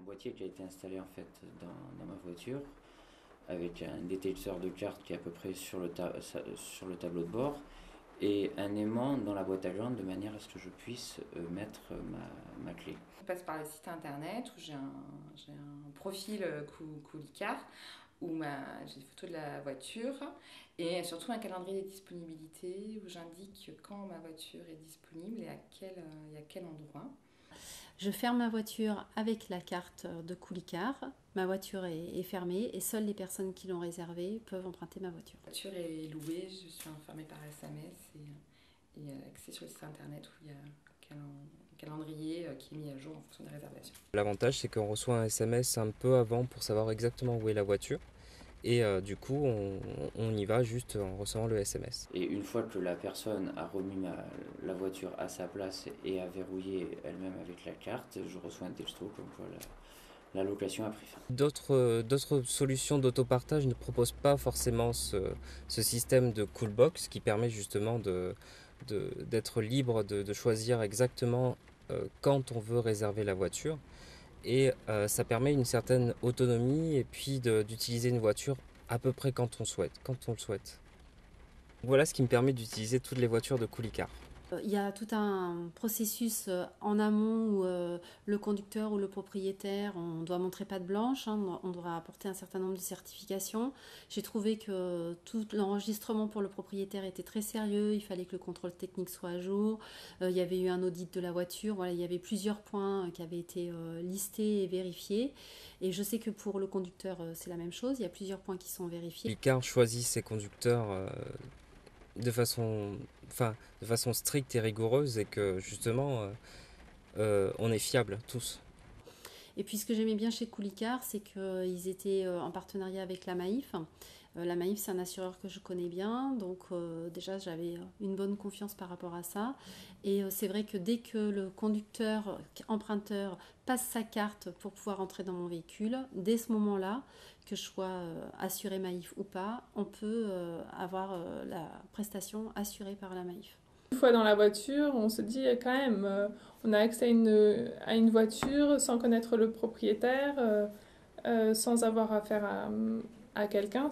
boîtier qui a été installé en fait dans ma voiture avec un détecteur de cartes qui est à peu près sur sur le tableau de bord et un aimant dans la boîte à gants de manière à ce que je puisse mettre ma clé. Je passe par le site internet où j'ai un profil Coolicar où j'ai des photos de la voiture et surtout un calendrier de disponibilité où j'indique quand ma voiture est disponible et à quel endroit. Je ferme ma voiture avec la carte de Coolicar. Ma voiture est fermée et seules les personnes qui l'ont réservée peuvent emprunter ma voiture. La voiture est louée, je suis informée par SMS et accès sur le site internet où il y a un calendrier qui est mis à jour en fonction des réservations. L'avantage, c'est qu'on reçoit un SMS un peu avant pour savoir exactement où est la voiture. Et du coup, on y va juste en recevant le SMS. Et une fois que la personne a remis la voiture à sa place et a verrouillé elle-même avec la carte, je reçois un texto comme quoi la location a pris fin. D'autres solutions d'autopartage ne proposent pas forcément ce système de Coolbox qui permet justement d'être libre de choisir exactement quand on veut réserver la voiture. Et ça permet une certaine autonomie et puis d'utiliser une voiture à peu près quand on le souhaite. Voilà ce qui me permet d'utiliser toutes les voitures de Coolicar. Il y a tout un processus en amont où le conducteur ou le propriétaire, on doit montrer patte blanche, on doit apporter un certain nombre de certifications. J'ai trouvé que tout l'enregistrement pour le propriétaire était très sérieux, il fallait que le contrôle technique soit à jour. Il y avait eu un audit de la voiture, voilà, il y avait plusieurs points qui avaient été listés et vérifiés. Et je sais que pour le conducteur, c'est la même chose, il y a plusieurs points qui sont vérifiés. Coolicar choisit ses conducteurs de façon stricte et rigoureuse et que justement on est fiable tous. Et puis ce que j'aimais bien chez Coolicar, c'est qu'ils étaient en partenariat avec la Maïf. La Maïf, c'est un assureur que je connais bien, donc déjà j'avais une bonne confiance par rapport à ça. Et c'est vrai que dès que le conducteur, emprunteur, passe sa carte pour pouvoir entrer dans mon véhicule, dès ce moment-là, que je sois assuré Maïf ou pas, on peut avoir la prestation assurée par la Maïf. Une fois dans la voiture, on se dit quand même, on a accès à une voiture sans connaître le propriétaire, sans avoir affaire à quelqu'un.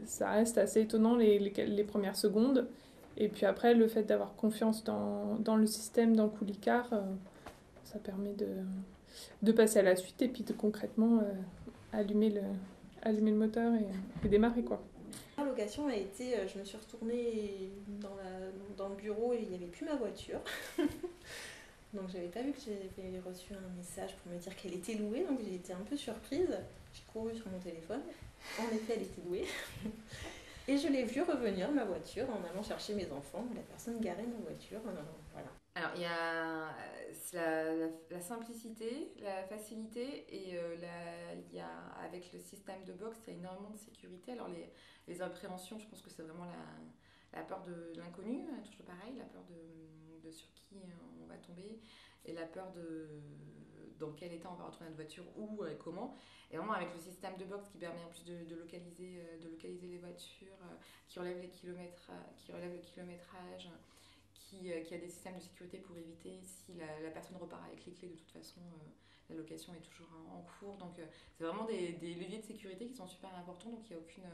Ça reste assez étonnant les premières secondes. Et puis après, le fait d'avoir confiance dans le système, dans Coolicar, ça permet de passer à la suite et puis de concrètement allumer le moteur et démarrer, quoi. La location a été, je me suis retournée dans le bureau et il n'y avait plus ma voiture. Donc j'avais pas vu que j'avais reçu un message pour me dire qu'elle était louée, donc j'ai été un peu surprise. J'ai couru sur mon téléphone. En effet, elle était louée. Et je l'ai vue revenir, ma voiture, en allant chercher mes enfants. La personne garait ma voiture. Voilà. Alors, il y a la simplicité, la facilité et il y a, avec le système de box, il y a énormément de sécurité. Alors, les appréhensions, je pense que c'est vraiment la peur de l'inconnu, toujours pareil, la peur de sur qui on va tomber et la peur de dans quel état on va retrouver notre voiture ou comment. Et vraiment, avec le système de box qui permet en plus de localiser les voitures, qui relève le kilométrage, qui a des systèmes de sécurité pour éviter si la personne repart avec les clés, de toute façon la location est toujours en cours. Donc c'est vraiment des leviers de sécurité qui sont super importants. Donc il y a aucune,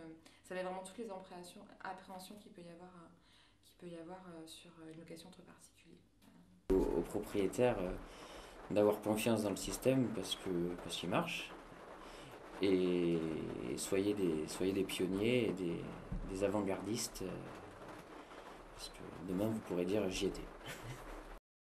ça va vraiment toutes les appréhensions qu'il peut y avoir sur une location entre particuliers. Aux propriétaires d'avoir confiance dans le système parce qu'il marche. Et soyez des pionniers et des avant-gardistes parce que demain vous pourrez dire j'y étais.